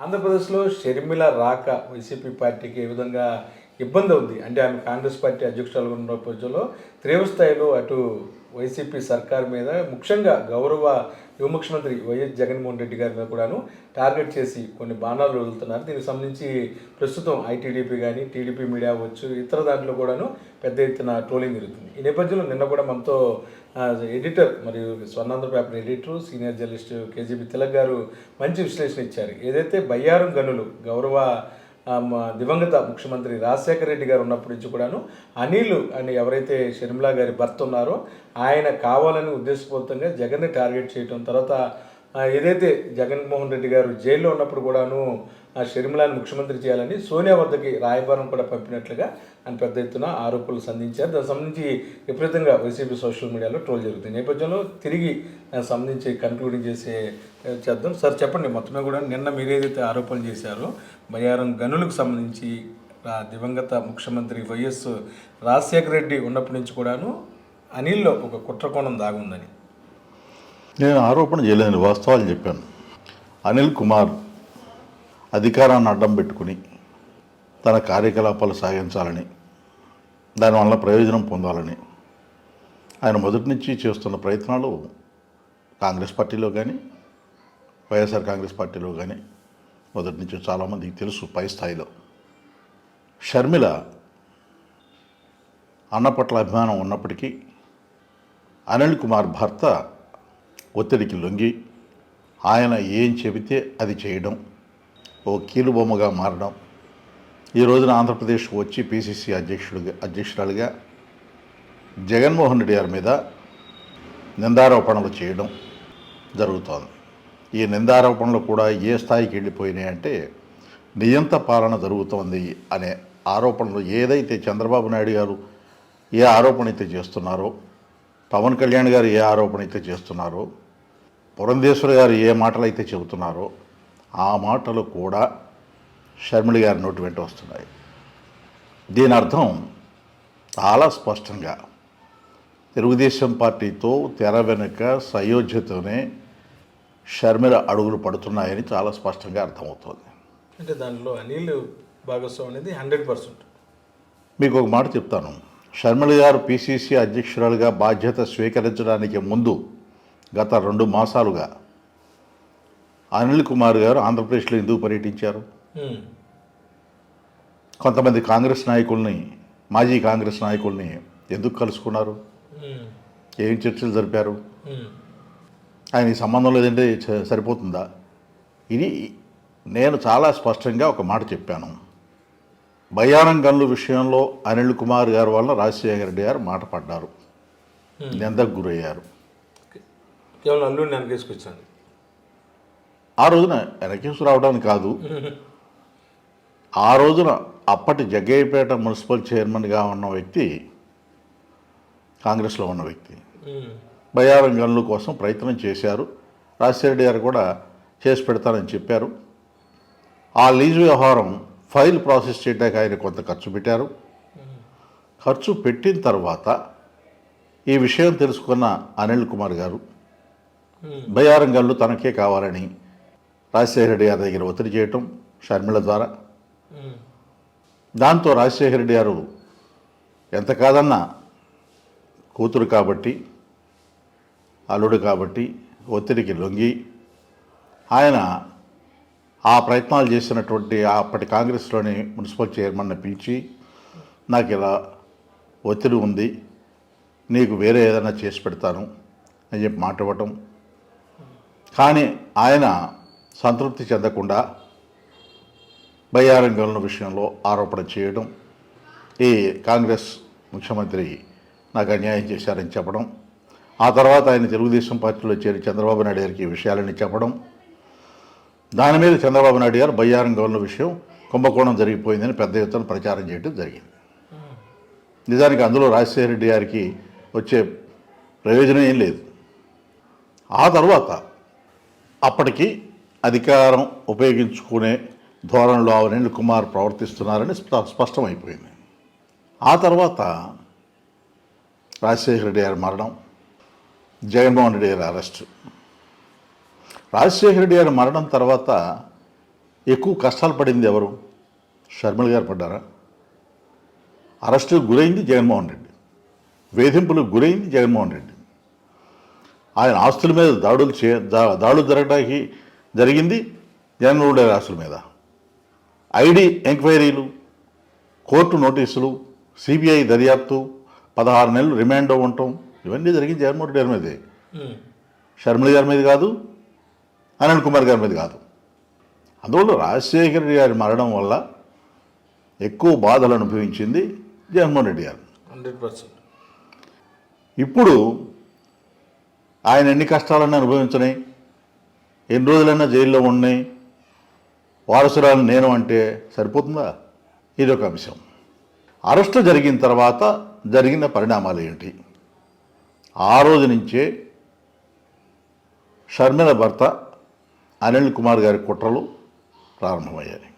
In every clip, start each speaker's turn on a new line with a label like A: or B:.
A: ఆంధ్రప్రదేశ్లో షర్మిల రాక వైసీపీ పార్టీకి ఏ విధంగా ఇబ్బంది అవుద్ది అంటే ఆమె కాంగ్రెస్ పార్టీ అధ్యక్షురాలుగా ఉన్న రోజుల్లో తీవ్ర స్థాయిలో అటు వైసీపీ సర్కార్ మీద ముఖ్యంగా గౌరవ యువ ముఖ్యమంత్రి వైఎస్ జగన్మోహన్ రెడ్డి గారి మీద కూడాను టార్గెట్ చేసి కొన్ని బాణాలు వదులుతున్నారు. దీనికి సంబంధించి ప్రస్తుతం ఐటీడీపీ కానీ టీడీపీ మీడియా అవ్వచ్చు ఇతర దాంట్లో కూడాను పెద్ద ఎత్తున ట్రోలింగ్ జరుగుతుంది. ఈ నేపథ్యంలో నిన్న కూడా మనతో ఎడిటర్ మరియు Swarnandhra paper editor senior journalist KGB Tilak గారు మంచి విశ్లేషణ ఇచ్చారు. ఏదైతే బయ్యారం గనులు గౌరవ దివంగత ముఖ్యమంత్రి రాజశేఖర రెడ్డి గారు ఉన్నప్పటి నుంచి కూడాను అనిల్ అని ఎవరైతే షర్మిలా గారి భర్త ఉన్నారో ఆయన కావాలని ఉద్దేశపూర్వకంగా జగన్ని టార్గెట్ చేయటం, తర్వాత ఏదైతే జగన్మోహన్ రెడ్డి గారు జైల్లో ఉన్నప్పుడు కూడాను షర్మిలాని ముఖ్యమంత్రి చేయాలని సోనియా వద్దకి రాయబారం కూడా పంపినట్లుగా ఆయన పెద్ద ఎత్తున ఆరోపణలు సంధించారు. దానికి సంబంధించి విపరీతంగా వైసీపీ సోషల్ మీడియాలో ట్రోల్ జరుగుతుంది. నేపథ్యంలో తిరిగి దానికి సంబంధించి కన్క్లూడింగ్ చేద్దాం. సార్ చెప్పండి, మొత్తమే కూడా నిన్న మీరు ఏదైతే ఆరోపణలు చేశారో బయ్యారం గనులకు సంబంధించి దివంగత ముఖ్యమంత్రి వైఎస్ రాజశేఖర రెడ్డి ఉన్నప్పటి నుంచి కూడాను అనిల్లో ఒక కుట్రకోణం దాగుందని.
B: నేను ఆరోపణ చేయలేని వాస్తవాలు చెప్పాను. అనిల్ కుమార్ అధికారాన్ని అడ్డం పెట్టుకుని తన కార్యకలాపాలు సాగించాలని, దానివల్ల ప్రయోజనం పొందాలని ఆయన మొదటి నుంచి చేస్తున్న ప్రయత్నాలు కాంగ్రెస్ పార్టీలో కానీ వైఎస్ఆర్ కాంగ్రెస్ పార్టీలో కానీ మొదటి నుంచి చాలామందికి తెలుసు. పై స్థాయిలో షర్మిల అన్న పట్ల అభిమానం ఉన్నప్పటికీ అనిల్ కుమార్ భర్త ఒత్తిడికి లొంగి ఆయన ఏం చెబితే అది చేయడం, ఓ కీలుబొమ్మగా మారడం, ఈ రోజున ఆంధ్రప్రదేశ్ వచ్చి పిసిసి అధ్యక్షురాలుగా జగన్మోహన్ రెడ్డి గారి మీద నిందారోపణలు చేయడం జరుగుతోంది. ఈ నిందారోపణలు కూడా ఏ స్థాయికి వెళ్ళిపోయినాయి అంటే నియంత పాలన జరుగుతోంది అనే ఆరోపణలు ఏదైతే చంద్రబాబు నాయుడు గారు ఏ ఆరోపణ అయితే చేస్తున్నారో, పవన్ కళ్యాణ్ గారు ఏ ఆరోపణ అయితే చేస్తున్నారో, పురంధేశ్వరి గారు ఏ మాటలు అయితే చెబుతున్నారో ఆ మాటలు కూడా షర్మిల గారి నోటి వెంట వస్తున్నాయి. దీని అర్థం చాలా స్పష్టంగా తెలుగుదేశం పార్టీతో తెర వెనుక సయోధ్యతోనే షర్మిల అడుగులు పడుతున్నాయని చాలా స్పష్టంగా అర్థమవుతుంది.
A: అంటే దానిలో అనిల్ భాగస్వామ్యం అనేది 100%.
B: మీకు ఒక మాట చెప్తాను. షర్మిల గారు పిసిసి అధ్యక్షురాలుగా బాధ్యత స్వీకరించడానికి ముందు గత 2 మాసాలుగా అనిల్ కుమార్ గారు ఆంధ్రప్రదేశ్లో ఎందుకు పర్యటించారు? కొంతమంది కాంగ్రెస్ నాయకుల్ని, మాజీ కాంగ్రెస్ నాయకుల్ని ఎందుకు కలుసుకున్నారు? ఏం చర్చలు జరిపారు? ఆయన ఈ సంబంధం లేదంటే సరిపోతుందా? ఇది నేను చాలా స్పష్టంగా ఒక మాట చెప్పాను. బయ్యారం గన్లు విషయంలో అనిల్ కుమార్ గారి వల్ల రాజశేఖర రెడ్డి గారు మాట పడ్డారు, నిందకు గురయ్యారు.
A: కేవలం అల్లుడిని వెనకేసుకొచ్చాను.
B: ఆ రోజున వెనకేసు రావడానికి కాదు, ఆ రోజున అప్పటి జగ్గయ్యపేట మున్సిపల్ చైర్మన్గా ఉన్న వ్యక్తి, కాంగ్రెస్లో ఉన్న వ్యక్తి బయ్యారం గనుల కోసం ప్రయత్నం చేశారు. రాజశేఖర రెడ్డి గారు కూడా చేసి పెడతానని చెప్పారు. ఆ లీజు వ్యవహారం ఫైల్ ప్రాసెస్ చేయడానికి ఆయన కొంత ఖర్చు పెట్టారు. ఖర్చు పెట్టిన తర్వాత ఈ విషయం తెలుసుకున్న అనిల్ కుమార్ గారు బయ్యారం గనులు తనకే కావాలని రాజశేఖర రెడ్డి గారి దగ్గర ఒత్తిడి చేయటం షర్మిల ద్వారా. దాంతో రాజశేఖర రెడ్డి గారు ఎంత కాదన్నా కూతురు కాబట్టి, అల్లుడు కాబట్టి ఒత్తిడికి లొంగి ఆయన ఆ ప్రయత్నాలు చేసినటువంటి అప్పటి కాంగ్రెస్లోని మున్సిపల్ చైర్మన్ని పిలిచి, నాకు ఇలా ఒత్తిడి ఉంది, నీకు వేరే ఏదైనా చేసి పెడతాను అని చెప్పి మాట ఇవ్వటం. కానీ ఆయన సంతృప్తి చెందకుండా బయ్యారం గనుల విషయంలో ఆరోపణ చేయడం, ఈ కాంగ్రెస్ ముఖ్యమంత్రి నాకు అన్యాయం చేశారని చెప్పడం, ఆ తర్వాత ఆయన తెలుగుదేశం పార్టీలో చేరి చంద్రబాబు నాయుడు గారికి ఈ విషయాలని చెప్పడం, దాని మీద చంద్రబాబు నాయుడు గారు బయ్యారం గనుల విషయం కుంభకోణం జరిగిపోయిందని పెద్ద ఎత్తున ప్రచారం చేయడం జరిగింది. నిజానికి అందులో రాజశేఖర రెడ్డి గారికి వచ్చే ప్రయోజనం ఏం లేదు. ఆ తర్వాత అప్పటికి అధికారం ఉపయోగించుకునే ధోరణిలో అనిల్ కుమార్ ప్రవర్తిస్తున్నారని స్పష్టమైపోయింది. ఆ తర్వాత రాజశేఖర రెడ్డి గారి మరణం, జగన్మోహన్ రెడ్డి గారి అరెస్టు. రాజశేఖర రెడ్డి గారి మరణం తర్వాత ఎక్కువ కష్టాలు పడింది ఎవరు? షర్మిల గారు పడ్డారా? అరెస్టుకు గురైంది జగన్మోహన్ రెడ్డి, వేధింపులకు గురైంది జగన్మోహన్ రెడ్డి. ఆయన ఆస్తుల మీద దాడులు జరగడానికి జరిగింది జగన్మోహన్ రెడ్డి ఆస్తుల మీద. ఐడి ఎంక్వైరీలు, కోర్టు నోటీసులు, సిబిఐ దర్యాప్తు, 16 నెలలు రిమాండ్లో ఉండటం, ఇవన్నీ జరిగింది జగన్మోహన్ రెడ్డి గారి మీదే. షర్మిల గారి మీద కాదు, అనిల్ కుమార్ గారి మీద కాదు. అందువల్ల రాజశేఖర రెడ్డి గారి మరణం వల్ల ఎక్కువ బాధలు అనుభవించింది జగన్మోహన్ రెడ్డి గారు.
A: 100%.
B: ఇప్పుడు ఆయన ఎన్ని కష్టాలన్నా అనుభవించని, ఎన్ని రోజులైనా జైల్లో ఉన్నాయి, వారసురాలు నేను అంటే సరిపోతుందా? ఇది ఒక అంశం. అరెస్టు జరిగిన తర్వాత జరిగిన పరిణామాలు ఏంటి? ఆ రోజు నుంచే షర్మిల భర్త అనిల్ కుమార్ గారి కుట్రలు ప్రారంభమయ్యాయి.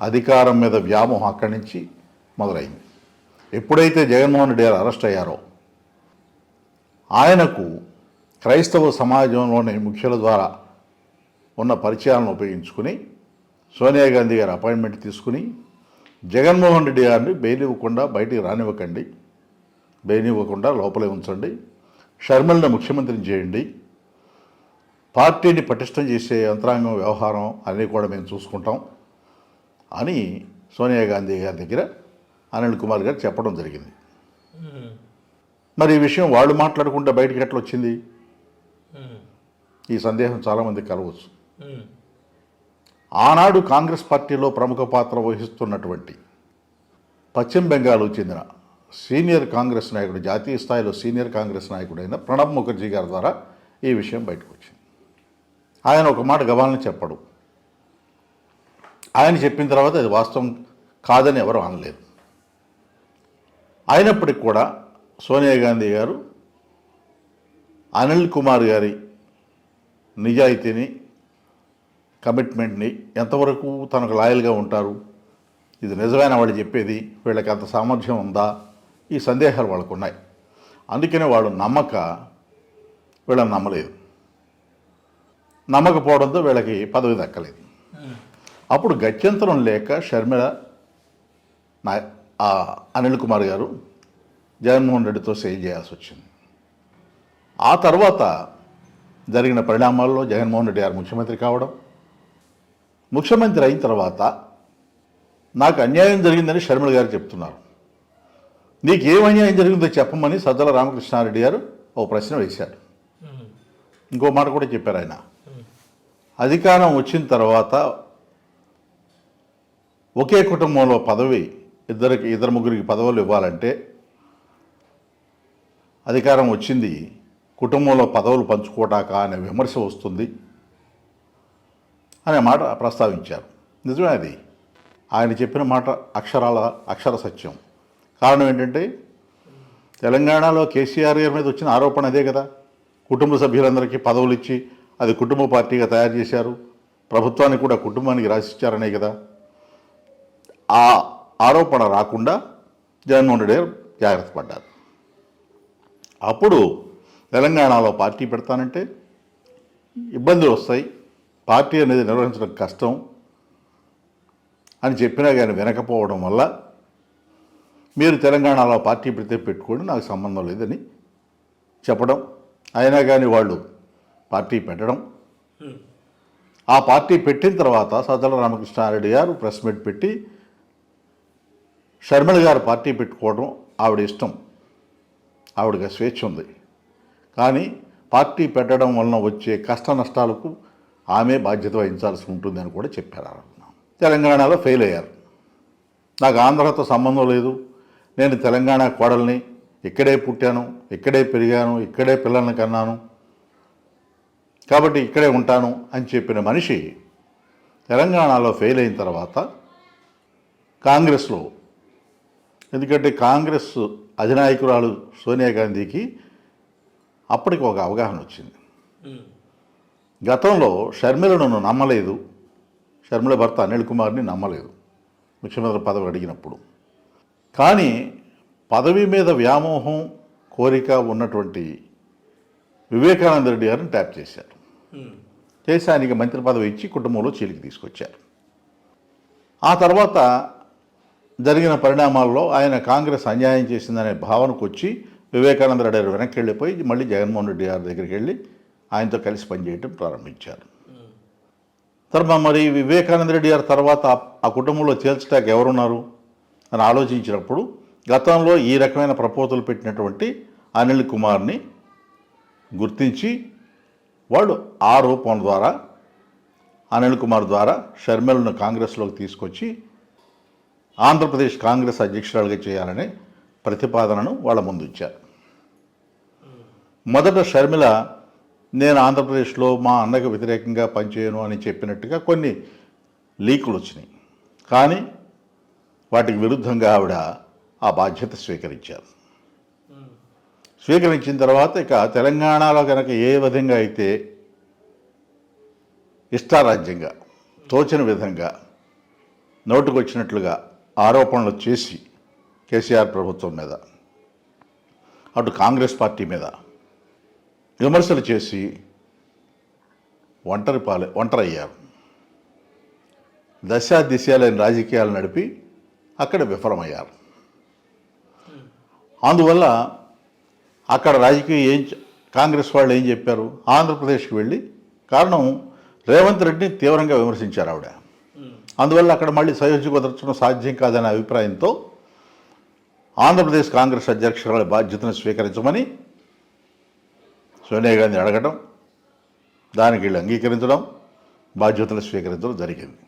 B: అధికారం మీద వ్యామోహం అక్కడి నుంచి మొదలైంది. ఎప్పుడైతే జగన్మోహన్ రెడ్డి గారు అరెస్ట్ అయ్యారో ఆయనకు క్రైస్తవ సమాజంలోని ముఖ్యుల ద్వారా ఉన్న పరిచయాలను ఉపయోగించుకుని సోనియా గాంధీ గారు అపాయింట్మెంట్ తీసుకుని జగన్మోహన్ రెడ్డి గారిని బెయిల్ ఇవ్వకుండా బయటికి రానివ్వకండి, బెయిల్ ఇవ్వకుండా లోపలే ఉంచండి, షర్మిలను ముఖ్యమంత్రిని చేయండి, పార్టీని పటిష్టం చేసే యంత్రాంగం వ్యవహారం అన్నీ కూడా మేము చూసుకుంటాం అని సోనియా గాంధీ గారి దగ్గర అనిల్ కుమార్ గారు చెప్పడం జరిగింది. మరి ఈ విషయం వాళ్ళు మాట్లాడుకుంటే బయటికి ఎట్లా వచ్చింది? ఈ సందేహం చాలామందికి కలవచ్చు. ఆనాడు కాంగ్రెస్ పార్టీలో ప్రముఖ పాత్ర వహిస్తున్నటువంటి పశ్చిమ బెంగాల్కు చెందిన సీనియర్ కాంగ్రెస్ నాయకుడు, జాతీయ స్థాయిలో సీనియర్ కాంగ్రెస్ నాయకుడైన ప్రణబ్ ముఖర్జీ గారి ద్వారా ఈ విషయం బయటకు వచ్చింది. ఆయన ఒక మాట గవాలని చెప్పడు. ఆయన చెప్పిన తర్వాత అది వాస్తవం కాదని ఎవరు అనలేదు. అయినప్పటికీ కూడా సోనియా గాంధీ గారు అనిల్ కుమార్ గారి నిజాయితీని, కమిట్మెంట్ని, ఎంతవరకు తనకు లాయల్గా ఉంటారు, ఇది నిజమైన వాళ్ళు చెప్పేది, వీళ్ళకి అంత సామర్థ్యం ఉందా, ఈ సందేహాలు వాళ్ళకు ఉన్నాయి. అందుకనే వాళ్ళు వీళ్ళని నమ్మలేదు. నమ్మకపోవడంతో వీళ్ళకి పదవి దక్కలేదు. అప్పుడు గత్యంతరం లేక షర్మిల అనిల్ కుమార్ గారు జగన్మోహన్ రెడ్డితో సైన్ చేయాల్సి వచ్చింది. ఆ తర్వాత జరిగిన పరిణామాల్లో జగన్మోహన్ రెడ్డి గారు ముఖ్యమంత్రి కావడం, ముఖ్యమంత్రి అయిన తర్వాత నాకు అన్యాయం జరిగిందని షర్మిల గారు చెప్తున్నారు. నీకు ఏం అన్యాయం జరిగిందో చెప్పమని సజ్జల రామకృష్ణారెడ్డి గారు ఓ ప్రశ్న వేశారు. ఇంకో మాట కూడా చెప్పారు ఆయన. అధికారం వచ్చిన తర్వాత ఒకే కుటుంబంలో పదవి ఇద్దరు ముగ్గురికి పదవులు ఇవ్వాలంటే అధికారం వచ్చింది కుటుంబంలో పదవులు పంచుకోటాక అనే విమర్శ వస్తుంది అనే మాట ప్రస్తావించారు. నిజమే అది. ఆయన చెప్పిన మాట అక్షర సత్యం. కారణం ఏంటంటే తెలంగాణలో కేసీఆర్ గారి మీద వచ్చిన ఆరోపణ అదే కదా. కుటుంబ సభ్యులందరికీ పదవులు ఇచ్చి అది కుటుంబ పార్టీగా తయారు చేశారు, ప్రభుత్వాన్ని కూడా కుటుంబానికి రాసిచ్చారనే కదా. ఆ ఆరోపణ రాకుండా జగన్మోహన్ రెడ్డి గారు జాగ్రత్త పడ్డారు. అప్పుడు తెలంగాణలో పార్టీ పెడతానంటే ఇబ్బందులు వస్తాయి, పార్టీ అనేది నిర్వహించడం కష్టం అని చెప్పినా కానీ వినకపోవడం వల్ల మీరు తెలంగాణలో పార్టీ పెడితే పెట్టుకోండి, నాకు సంబంధం లేదని చెప్పడం, అయినా కానీ వాళ్ళు పార్టీ పెట్టడం. ఆ పార్టీ పెట్టిన తర్వాత సజ్జల రామకృష్ణారెడ్డి గారు ప్రెస్ మీట్ పెట్టి షర్మిల గారు పార్టీ పెట్టుకోవడం ఆవిడ ఇష్టం, ఆవిడకి స్వేచ్ఛ ఉంది, కానీ పార్టీ పెట్టడం వలన వచ్చే కష్ట నష్టాలకు ఆమె బాధ్యత వహించాల్సి ఉంటుందని కూడా చెప్పారు. తెలంగాణలో ఫెయిల్ అయ్యారు. నాకు ఆంధ్రతో సంబంధం లేదు, నేను తెలంగాణ కోడల్ని, ఇక్కడే పుట్టాను, ఇక్కడే పెరిగాను, ఇక్కడే పిల్లల్ని కన్నాను, కాబట్టి ఇక్కడే ఉంటాను అని చెప్పిన మనిషి తెలంగాణలో ఫెయిల్ అయిన తర్వాత కాంగ్రెస్లో, ఎందుకంటే కాంగ్రెస్ అధినాయకురాలు సోనియా గాంధీకి అప్పటికి ఒక అవగాహన వచ్చింది. గతంలో షర్మిలను నమ్మలేదు, షర్మిల భర్త అనిల్ కుమార్ని నమ్మలేదు ముఖ్యమంత్రి పదవి అడిగినప్పుడు. కానీ పదవి మీద వ్యామోహం కోరిక ఉన్నటువంటి వివేకానంద రెడ్డి గారిని ట్యాప్ చేశారు. చేసి ఆయనకి మంత్రి పదవి ఇచ్చి కుటుంబంలో చీలికి తీసుకొచ్చారు. ఆ తర్వాత జరిగిన పరిణామాల్లో ఆయన కాంగ్రెస్ అన్యాయం చేసిందనే భావనకు వచ్చి వివేకానంద రెడ్డి గారు వెనక్కి వెళ్ళిపోయి మళ్ళీ జగన్మోహన్ రెడ్డి గారి దగ్గరికి వెళ్ళి ఆయనతో కలిసి పనిచేయడం ప్రారంభించారు. తర్వాత మరి వివేకానంద రెడ్డి గారి తర్వాత ఆ కుటుంబంలో చేల్చడానికి ఎవరున్నారు అని ఆలోచించినప్పుడు గతంలో ఈ రకమైన ప్రపోజల్ పెట్టినటువంటి అనిల్ కుమార్ని గుర్తించి వాళ్ళు ఆ రూపం ద్వారా అనిల్ కుమార్ ద్వారా షర్మిలను కాంగ్రెస్లోకి తీసుకొచ్చి ఆంధ్రప్రదేశ్ కాంగ్రెస్ అధ్యక్షురాలుగా చేయాలనే ప్రతిపాదనను వాళ్ళ ముందు ఉంచారు. మొదట షర్మిల నేను ఆంధ్రప్రదేశ్లో మా అన్నకు వ్యతిరేకంగా పనిచేయను అని చెప్పినట్టుగా కొన్ని లీకులు వచ్చినాయి. కానీ వాటికి విరుద్ధంగా ఆవిడ ఆ బాధ్యత స్వీకరించారు. స్వీకరించిన తర్వాత ఇక తెలంగాణలో కనుక ఏ విధంగా అయితే ఇష్టారాజ్యంగా తోచిన విధంగా నోటుకొచ్చినట్లుగా ఆరోపణలు చేసి కేసీఆర్ ప్రభుత్వం మీద అటు కాంగ్రెస్ పార్టీ మీద విమర్శలు చేసి ఒంటరయ్యారు. దశ దిశలైన రాజకీయాలు నడిపి అక్కడ విఫలమయ్యారు. అందువల్ల అక్కడ కాంగ్రెస్ వాళ్ళు ఏం చెప్పారు, ఆంధ్రప్రదేశ్కి వెళ్ళి కారణం రేవంత్ రెడ్డిని తీవ్రంగా విమర్శించారు ఆవిడ. అందువల్ల అక్కడ మళ్ళీ సయోధ్య కుదర్చడం సాధ్యం కాదనే అభిప్రాయంతో ఆంధ్రప్రదేశ్ కాంగ్రెస్ అధ్యక్షురాల బాధ్యతను స్వీకరించమని సోనియా గాంధీ అడగడం, దానికి వీళ్ళు అంగీకరించడం, బాధ్యతలు స్వీకరించడం జరిగింది.